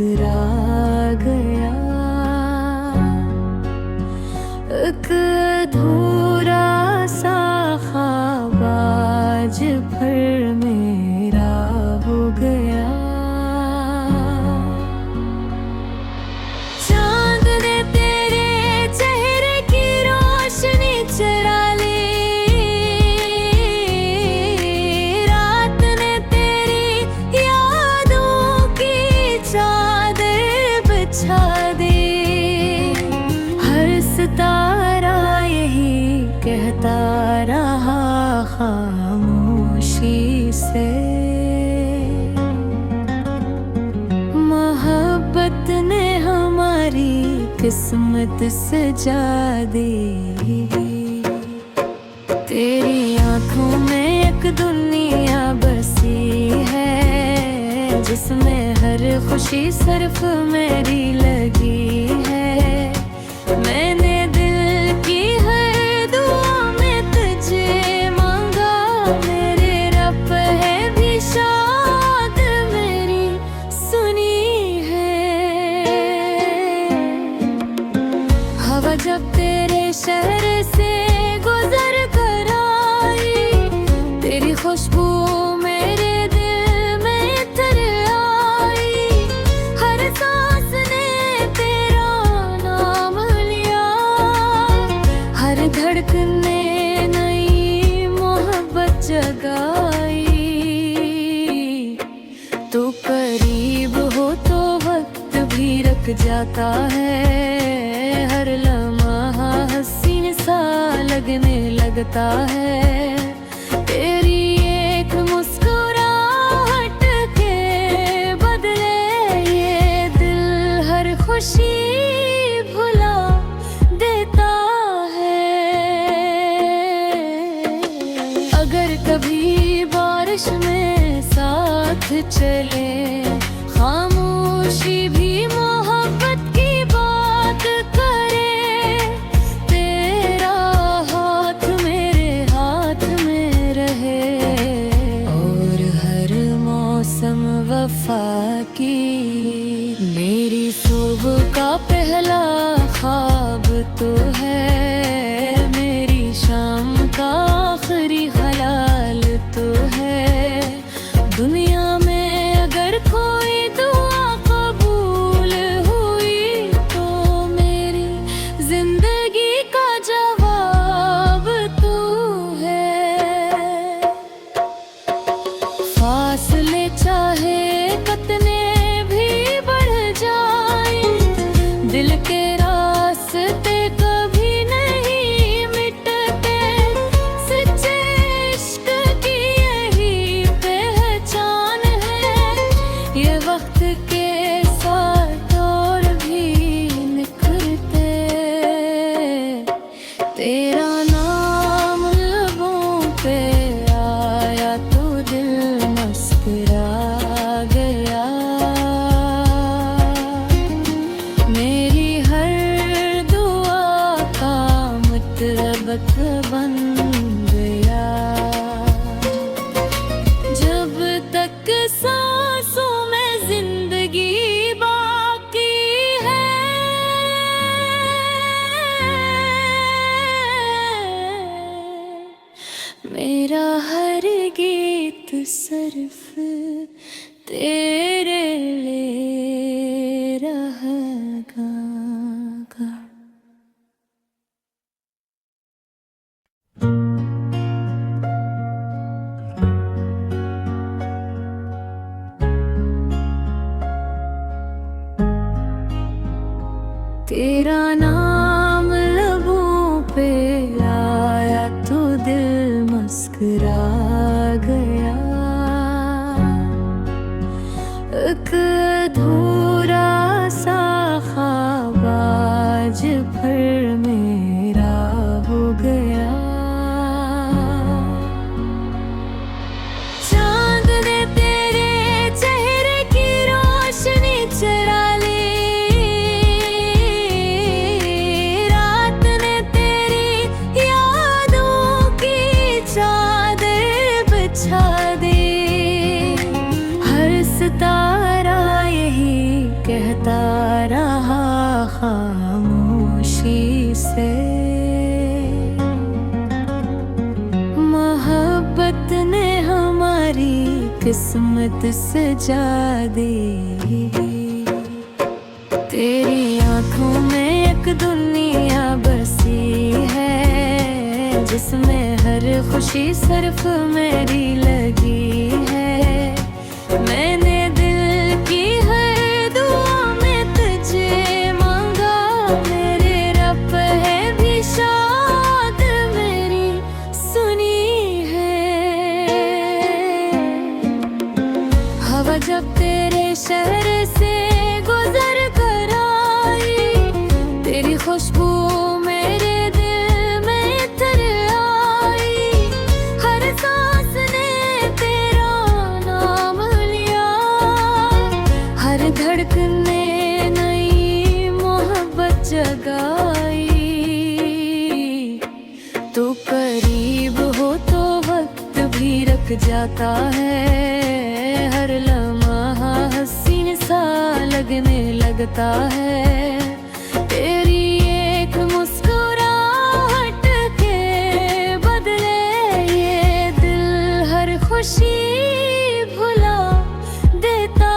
मुस्कुरा गया। एक अधूरा सा ख्वाब आज फिर मेरा हो गया। चांद ने तेरे चेहरे की रोशनी चुरा ली, रात ने तेरी यादों की चादर बिछा दी। हर सितारा यही कहता रहा खामोशी से, मोहब्बत ने हमारी किस्मत सजा दी। तेरी आंखों में एक दुनिया बसी है, जिसमें हर खुशी सिर्फ मेरी लगी है। मैंने दिल की हर दुआ में तुझे मांगा, मेरे रब है भी शायद मेरी सुनी है। हवा जब तेरे शहर से गुजर कर आई, तेरी खुशबू मेरे दिल में इतर आई। हर सांस ने तेरा नाम लिया, हर धड़कन ने नई मोहब्बत जगाई। तू करीब हो तो वक्त भी रुक जाता है, हर लम्हा हसीन सा लगने लगता है। तेरी एक मुस्कुराहट के बदले ये दिल हर खुशी भुला देता है। अगर कभी बारिश में साथ चले, खामोशी भी मोहब्बत की बात करे। तेरा हाथ मेरे हाथ में रहे, और हर मौसम वफा की। मेरी सुबह का पहला ख्वाब तो है, मेरी शाम का आखिरी ख्याल तो है। दुनिया में अगर कोई दुआ कबूल हुई, तो मेरी जिंदगी का जवाब तू है। फासले चाहे कितने भी बढ़ जाए, दिल के रास्ते कभी नहीं मिटते। सच्चे इश्क की यही पहचान है, ये वक्त के साथ और भी निखरते। तेरा नाम लबों पे आया तो दिल मुस्कुरा गया। मेरी हर दुआ का मतलब बन गया। जब तक सांसों में जिंदगी बाकी है, मेरा हर गीत सिर्फ तेरे लिए रहेगा। तेरा नाम लबों पे आया तो दिल मुस्कुरा गया। एक अधूरा सा ख्वाब आज फिर मेरा हो गया। चांद ने तेरे चेहरे की रोशनी चुरा ली, रात ने तेरी यादों की चादर बिछा दी। हर सितारा यही किस्मत सजा दे। तेरी आंखों में एक दुनिया बसी है, जिसमें हर खुशी सिर्फ मेरी लगी है। मैंने दिल की हर दुआ में तुझे मांगा, मेरे रब है भी शाद मेरी सुनी है। हवा जब तेरे शहर से गुजर कर आई, तेरी खुशबू मेरे दिल में इतर आई। हर सांस ने तेरा नाम लिया, हर धड़कन ने नई मोहब्बत जगाई। तू करीब हो तो वक्त भी रुक जाता है, हर लम्हा हसीन सा लगने लगता है। तेरी एक मुस्कुराहट के बदले ये दिल हर खुशी भुला देता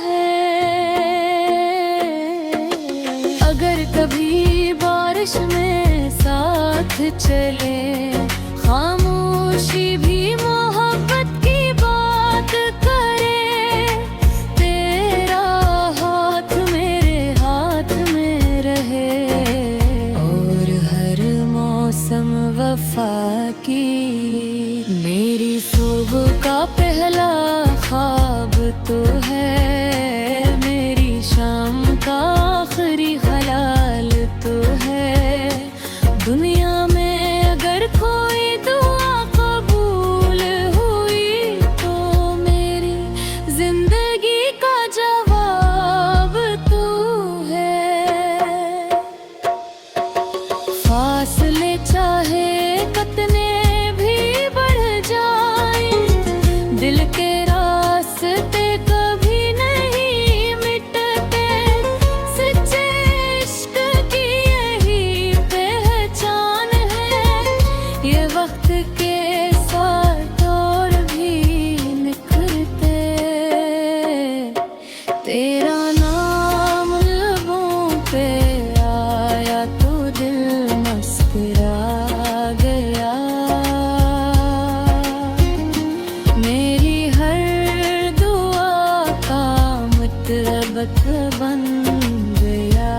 है। अगर कभी बारिश में साथ चले, खामोशी भी मोहब्बत की बात करे। तेरा हाथ मेरे हाथ में रहे, और हर मौसम वफा की। मेरी सुबह का पहला ख्वाब तो है, मेरी शाम का आखिरी ख्याल तो है। दुनिया में अगर कोई दुआ कबूल हुई, तो मेरी जिंदगी का जवाब तू है। फासले चाहे कितने भी बढ़ जाए, दिल के रास्ते कभी नहीं मिटते। सच्चे इश्क की यही पहचान है, ये वक्त के साथ और भी निखरते। तेरा नाम लबों पे आया तो दिल मुस्कुरा गया। मेरी हर दुआ का मतलब बन गया।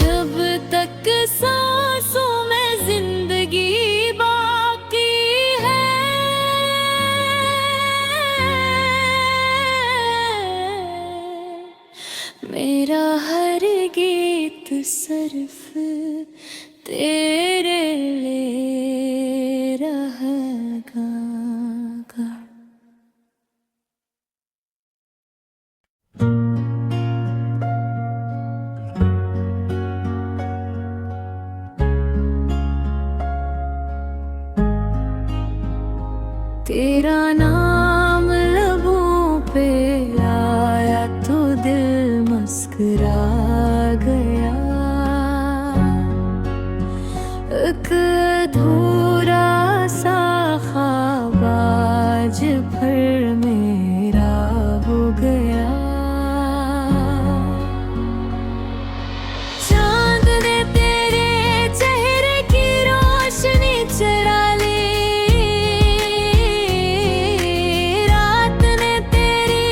जब तक सांसों में जिंदगी बाकी है, मेरा हर गीत सिर्फ तेरे लिए रहेगा। तेरा नाम लबों पे आया तो दिल मुस्कुरा गया। एक अधूरा सा ख्वाब आज फिर मेरा हो गया। चांद ने तेरे चेहरे की रोशनी चुरा ली, रात ने तेरी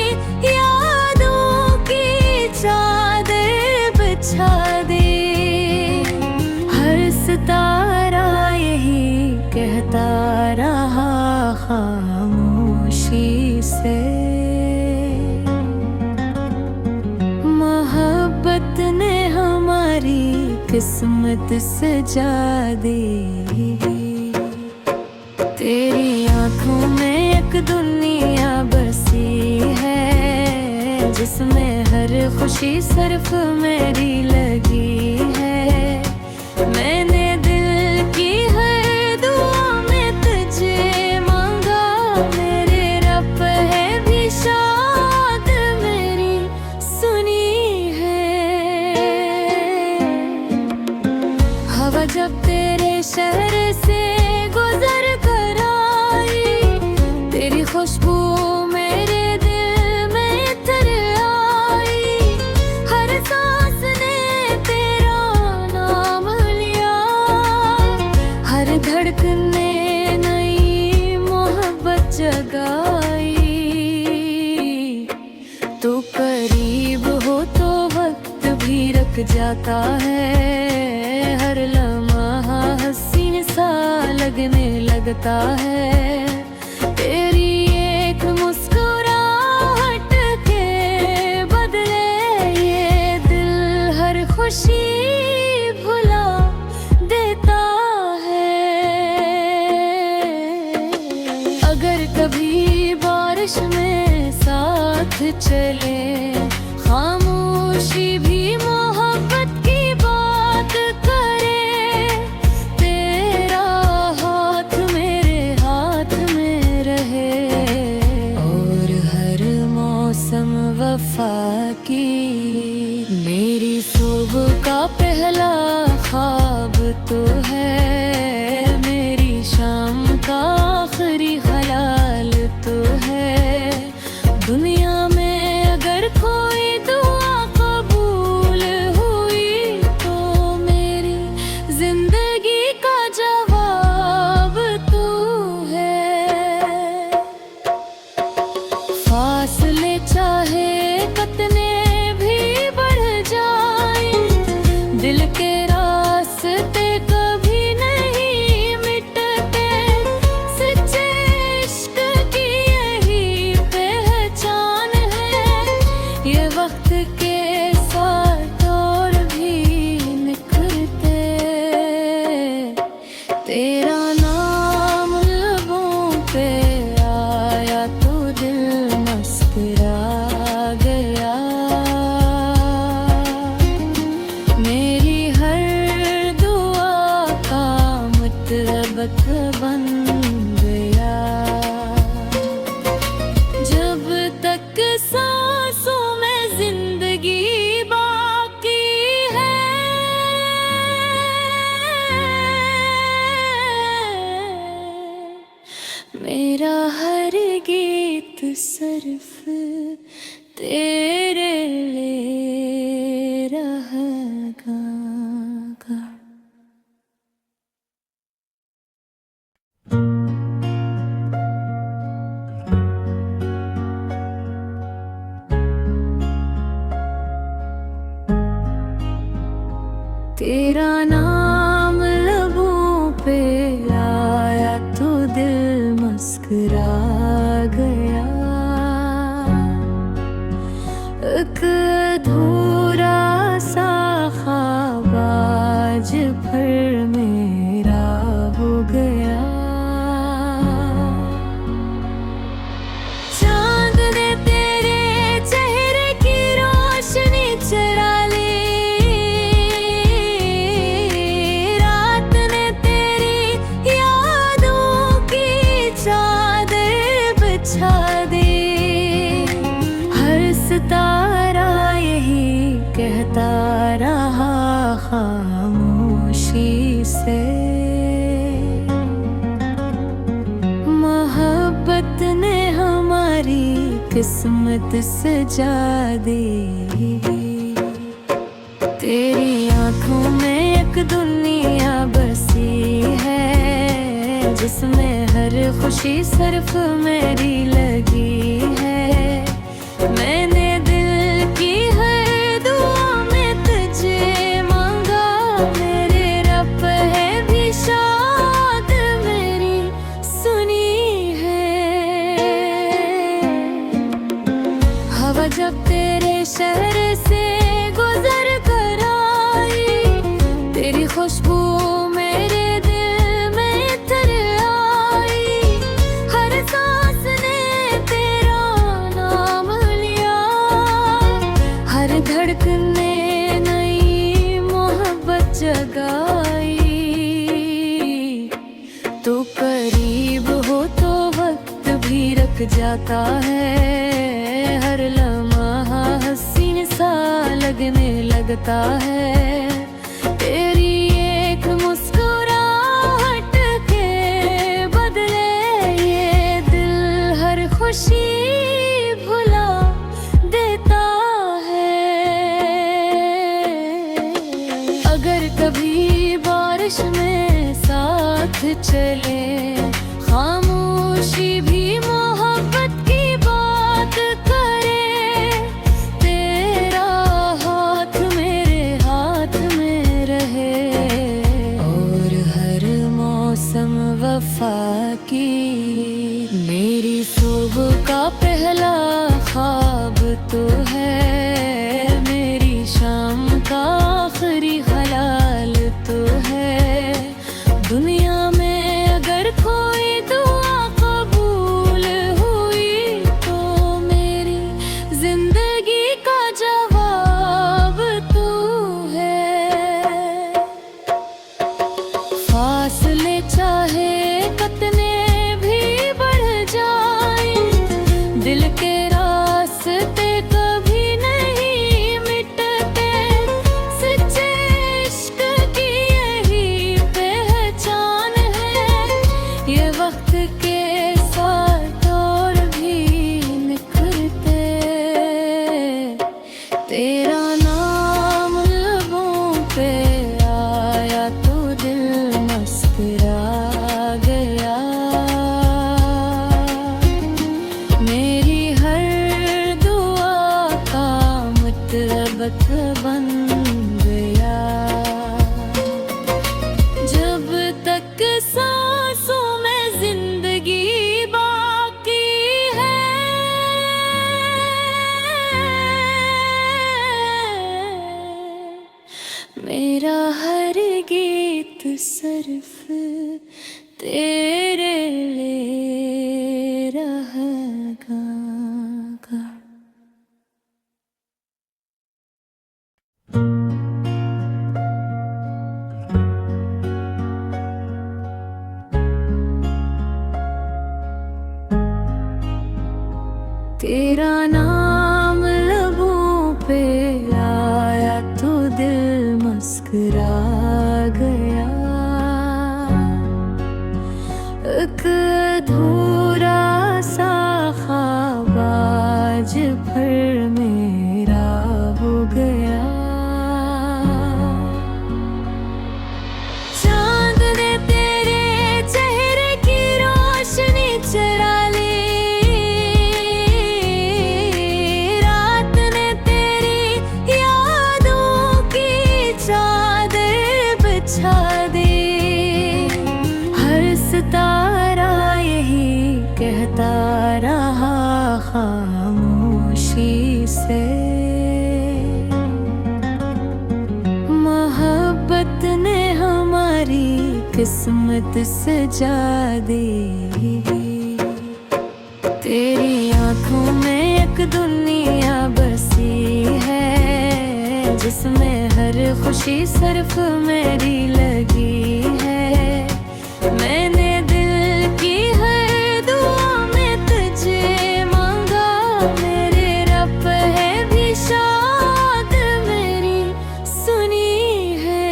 यादों की चादर बिछा दी। हर सितारा यही कहता रहा खामोशी से, मोहब्बत ने हमारी किस्मत सजा दी। तेरी आंखों में एक दुनिया बसी है, जिसमें हर खुशी सिर्फ मेरी लगी है। मैंने दिल की हर दुआ में तुझे मांगा, मेरे रब है भी शाद मेरी सुनी है। हवा जब तेरे शहर से गुजर कर आई, तेरी खुश लग जाता है, हर लम्हा हसीन सा लगने लगता है। तेरी एक मुस्कुराहट के बदले ये दिल हर खुशी भुला देता है। अगर कभी बारिश में साथ चले, खामोशी भी मोहब्बत की बात करे, तेरा हाथ मेरे हाथ में रहे, और हर मौसम वफा की। मेरी सुबह का पहला ख्वाब तो है, मेरी शाम का आखिरी ख्याल तो है। दुनिया में अगर कोई दुआ कबूल हुई, तो मेरी जिंदगी का जवाब तू है। फासले चाहे कितने भी बढ़ जाए, दिल के रास्ते कभी नहीं मिटते। सच्चे इश्क की यही पहचान है, ये वक्त के साथ और भी निखरते। तेरा नाम लबों पे आया तो दिल मुस्कुरा गया। मेरी हर दुआ का मतलब बन गया। जब तक सांसों में जिंदगी बाकी है, मेरा हर गीत सिर्फ तेरे लिए रहेगा। तेरा नाम लबों पे आया तो दिल मुस्कुरा गया। एक अधूरा सा ख्वाब आज फिर मेरा हो गया। चांद ने तेरे चेहरे की रोशनी चुरा ली, रात ने तेरी यादों की चादर बिछा दी। हर सितारा यही कहता रहा खामोशी से, मोहब्बत ने हमारी किस्मत सजा दी। तेरी आंखों में एक दुनिया बसी है, जिसमें हर खुशी सिर्फ मेरी लगी है। मैंने दिल की हर दुआ में तुझे मांगा, मेरे रब है भी शायद मेरी सुनी है। हवा जब तेरे शहर से गुजर कर आई, तेरी खुशबू मेरे दिल में इतर आई। हर सांस ने तेरा नाम लिया, हर धड़कन ने नई मोहब्बत जगाई। तो करीब हो तो वक्त भी रख जाता है, हर लम्हा हसीन सा लगने लगता है। तेरी एक मुस्कुराहट के बदले ये दिल हर खुशी भुला देता है। अगर कभी बारिश में साथ चले, खामोशी भी मोहब्बत की बात करे, तेरा हाथ मेरे सबक बन गया। जब तक सांसों में जिंदगी बाकी है, मेरा हर गीत सिर्फ तेरे लिए रहेगा। तेरा नाम लबों पे आया तो दिल मुस्कुरा गया। एक अधूरा सा ख्वाब आज फिर मेरा हो गया। चांद ने तेरे चेहरे की रोशनी चुरा ली, सितारा यही कहता रहा खामोशी से, मोहब्बत ने हमारी किस्मत सजा दी। तेरी आंखों में एक दुनिया बसी है, जिसमें हर खुशी सिर्फ मेरी लगी है। मैंने दिल की हर दुआ में तुझे मांगा, मेरे रब है भी शायद मेरी सुनी है।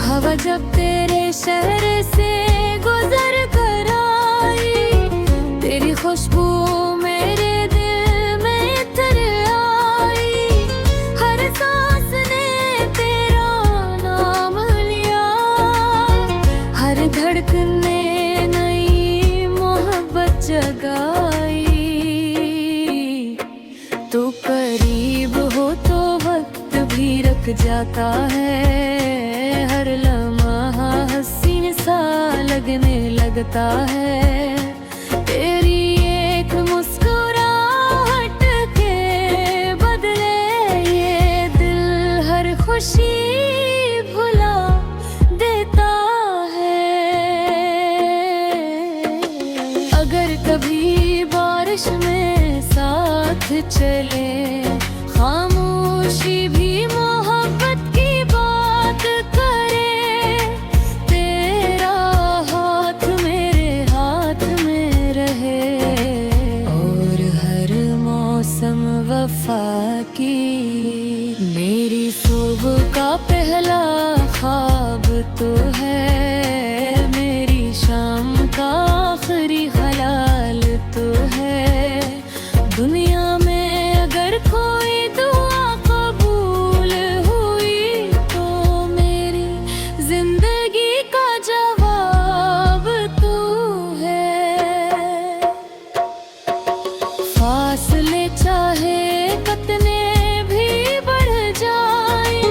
हवा जब तेरे शहर से गुजर कर आई, तेरी खुशबू मेरे दिल में इतर आई। हर सांस ने तेरा नाम लिया, हर धड़कन ने नई मोहब्बत जगाई। तू करीब हो तो वक्त भी रुक जाता है, हर लम्हा हसीन सा लगने लगता है। तेरी एक मुस्कुराहट के बदले ये दिल हर खुशी भुला देता है। अगर कभी बारिश में साथ चले, खामोशी भी मोहब्बत की बात करे। तेरा हाथ मेरे हाथ में रहे, और हर मौसम वफा की। मेरी सुबह का पहला ख्वाब तो है, मेरी शाम का आखिरी ख्याल तो है। दुनिया में अगर कोई दुआ कबूल हुई, तो मेरी जिंदगी का जवाब तू है। फासले चाहे कितने भी बढ़ जाए,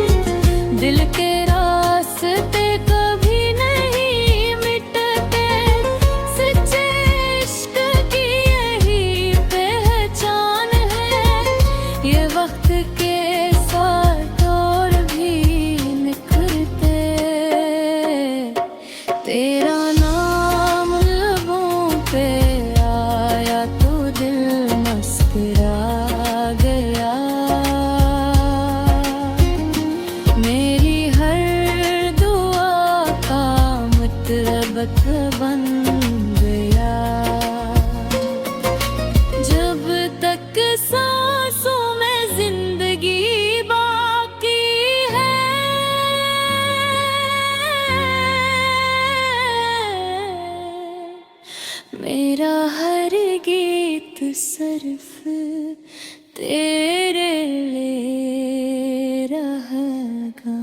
दिल के रास्ते कभी नहीं मिटते। सच्चे इश्क की यही पहचान है, ये वक्त के साथ और भी निखरते। तेरा नाम लबों पे आया तो दिल मुस्कुरा गया। मेरी हर दुआ का मतलब बन गया। जब तक सांसों में जिंदगी बाकी है, मेरा हर गीत सिर्फ तेरे लिए रहेगा।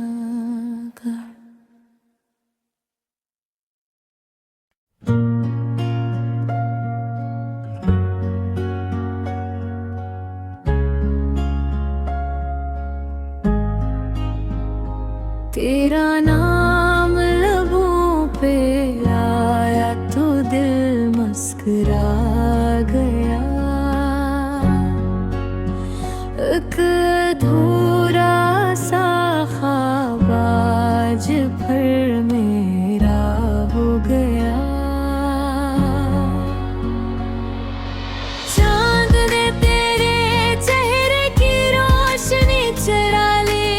मुस्कुरा गया। एक अधूरा सा ख्वाब आज फिर मेरा हो गया। चांद ने तेरे चेहरे की रोशनी चुरा ली,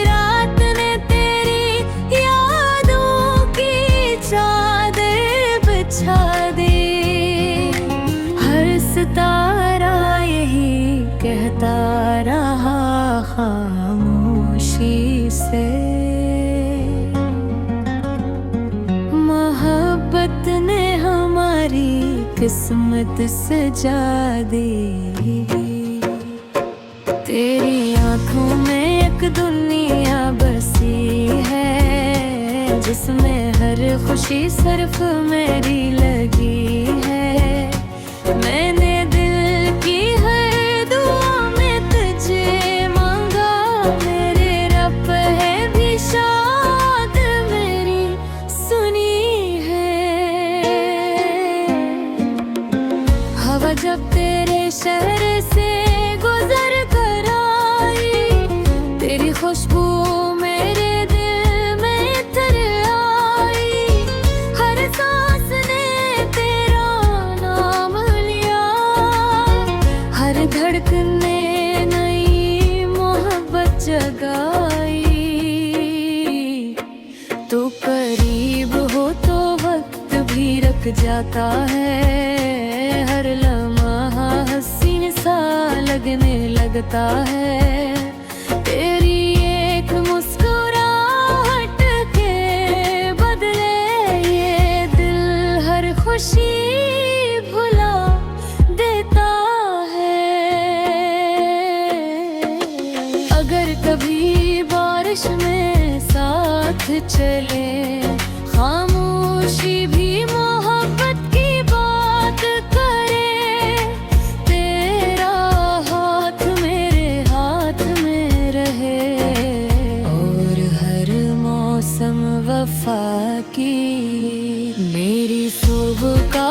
रात ने तेरी यादों की चादर बिछा दी। हर सितारा यही कहता रहा खामोशी से, मोहब्बत ने हमारी किस्मत सजा दी। तेरी आंखों में एक दुनिया बसी है, जिसमें हर खुशी सिर्फ मेरी लगी है। मैंने दिल की हर दुआ में तुझे मांगा, मेरे रब है भी शायद मेरी सुनी है। हवा जब तेरे शहर से गुजर कर आई, तेरी खुशबू मेरे दिल में इतर आई। हर सांस ने तेरा नाम लिया, हर धड़कन ने नई मोहब्बत जगाई। तू करीब हो तो वक्त भी रुक जाता है, हर लम्हा हसीन सा लगने लगता है। तेरी एक मुस्कुराहट के बदले ये दिल हर खुशी भुला देता है। अगर कभी बारिश में साथ चले, खामोशी भी मोहब्बत की बात करे। तेरा हाथ मेरे हाथ में रहे, और हर मौसम वफा की मेरी सुबह का